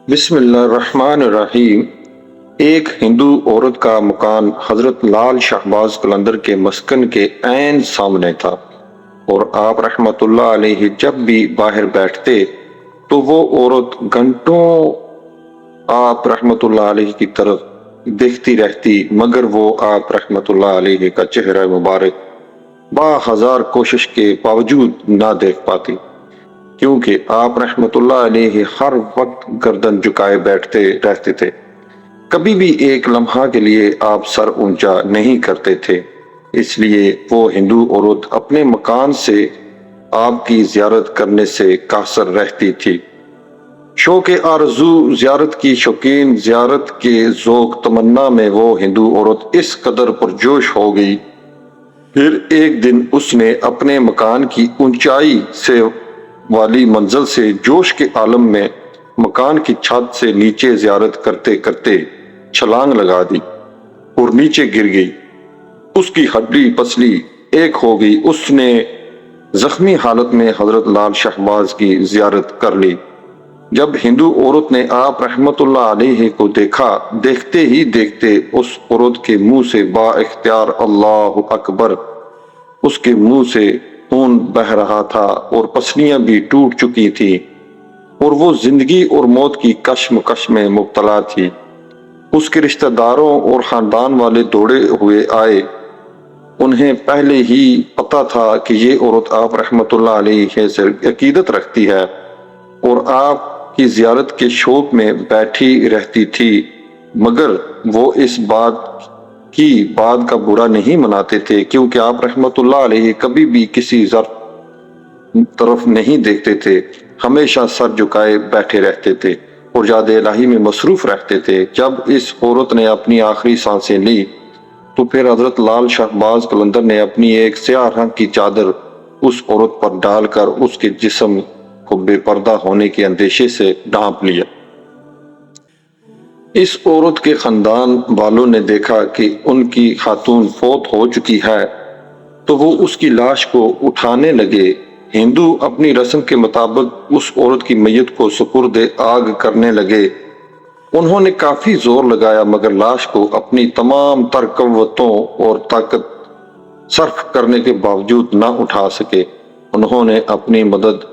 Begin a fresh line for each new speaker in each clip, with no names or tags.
بسم اللہ الرحمن الرحیم۔ ایک ہندو عورت کا مکان حضرت لال شہباز قلندر کے مسکن کے عین سامنے تھا، اور آپ رحمت اللہ علیہ جب بھی باہر بیٹھتے تو وہ عورت گھنٹوں آپ رحمت اللہ علیہ کی طرف دیکھتی رہتی، مگر وہ آپ رحمت اللہ علیہ کا چہرہ مبارک با ہزار کوشش کے باوجود نہ دیکھ پاتی، کیونکہ آپ رحمت اللہ علیہ ہر وقت گردن جھکائے بیٹھتے رہتے تھے۔ کبھی بھی ایک لمحہ کے لیے آپ سر اونچا نہیں کرتے تھے، اس لیے وہ ہندو عورت اپنے مکان سے آپ کی زیارت کرنے سے قاصر رہتی تھی۔ شوق آرزو زیارت کی شوقین، زیارت کے ذوق تمنا میں وہ ہندو عورت اس قدر پرجوش ہو گئی۔ پھر ایک دن اس نے اپنے مکان کی اونچائی سے والی منزل سے جوش کے عالم میں مکان کی چھت سے نیچے زیارت کرتے کرتے چھلانگ لگا دی اور نیچے گر گئی۔ اس کی ہڈی پسلی ایک ہو گئی۔ اس نے زخمی حالت میں حضرت لال شہباز کی زیارت کر لی۔ جب ہندو عورت نے آپ رحمت اللہ علیہ کو دیکھا، دیکھتے ہی دیکھتے اس عورت کے منہ سے با اختیار اللہ اکبر، اس کے منہ سے خون بہ رہا تھا اور پسلیاں بھی ٹوٹ چکی تھی، اور وہ زندگی اور موت کی کشمکش میں مبتلا تھی۔ اس کے رشتہ داروں اور خاندان والے دوڑے ہوئے آئے۔ انہیں پہلے ہی پتا تھا کہ یہ عورت آپ رحمت اللہ علیہ سے عقیدت رکھتی ہے اور آپ کی زیارت کے شوق میں بیٹھی رہتی تھی، مگر وہ اس بات کا برا نہیں مناتے تھے، کیونکہ آپ رحمت اللہ علیہ کبھی بھی کسی طرف نہیں دیکھتے تھے، ہمیشہ سر جھکائے بیٹھے رہتے تھے اور یاد الہی میں مصروف رہتے تھے۔ جب اس عورت نے اپنی آخری سانسیں لی تو پھر حضرت لال شہباز قلندر نے اپنی ایک سیاہ رنگ کی چادر اس عورت پر ڈال کر اس کے جسم کو بے پردہ ہونے کے اندیشے سے ڈھانپ لیا۔ اس عورت کے خاندان والوں نے دیکھا کہ ان کی خاتون فوت ہو چکی ہے تو وہ اس کی لاش کو اٹھانے لگے۔ ہندو اپنی رسم کے مطابق اس عورت کی میت کو سپرد آگ کرنے لگے۔ انہوں نے کافی زور لگایا، مگر لاش کو اپنی تمام تر قوتوں اور طاقت صرف کرنے کے باوجود نہ اٹھا سکے۔ انہوں نے اپنی مدد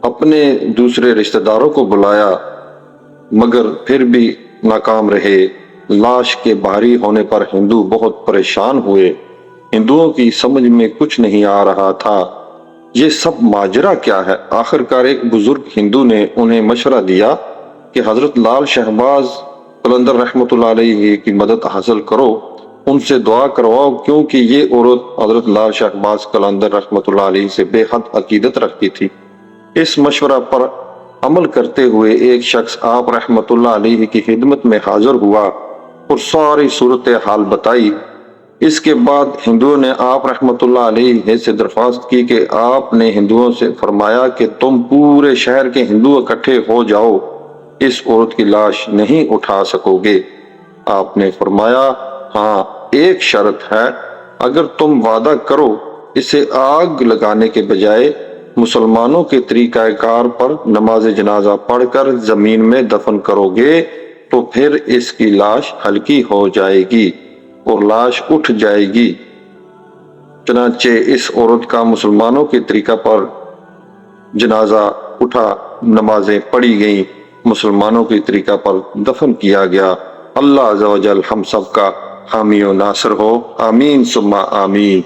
اپنے دوسرے رشتہ داروں کو بلایا، مگر پھر بھی ناکام رہے۔ لاش کے بھاری ہونے پر ہندو بہت پریشان ہوئے۔ ہندوؤں کی سمجھ میں کچھ نہیں آ رہا تھا، یہ سب ماجرا کیا ہے؟ آخرکار ایک بزرگ ہندو نے انہیں مشورہ دیا کہ حضرت لال شہباز قلندر رحمت اللہ علیہ کی مدد حاصل کرو، ان سے دعا کرواؤ، کیونکہ یہ عورت حضرت لال شہباز قلندر رحمت اللہ علیہ سے بے حد عقیدت رکھتی تھی۔ اس مشورہ پر عمل کرتے ہوئے ایک شخص آپ رحمت اللہ علیہ کی خدمت میں حاضر ہوا اور ساری صورتحال بتائی۔ اس کے بعد ہندوؤں نے آپ رحمت اللہ علیہ سے درخواست کی کہ آپ نے ہندوؤں سے فرمایا کہ تم پورے شہر کے ہندو اکٹھے ہو جاؤ، اس عورت کی لاش نہیں اٹھا سکو گے۔ آپ نے فرمایا، ہاں، ایک شرط ہے، اگر تم وعدہ کرو اسے آگ لگانے کے بجائے مسلمانوں کے طریقہ کار پر نماز جنازہ پڑھ کر زمین میں دفن کرو گے تو پھر اس کی لاش ہلکی ہو جائے گی اور لاش اٹھ جائے گی۔ چنانچہ اس عورت کا مسلمانوں کے طریقہ پر جنازہ اٹھا، نمازیں پڑھی گئیں، مسلمانوں کے طریقہ پر دفن کیا گیا۔ اللہ عز و جل ہم سب کا حامی و ناصر ہو، آمین ثم آمین۔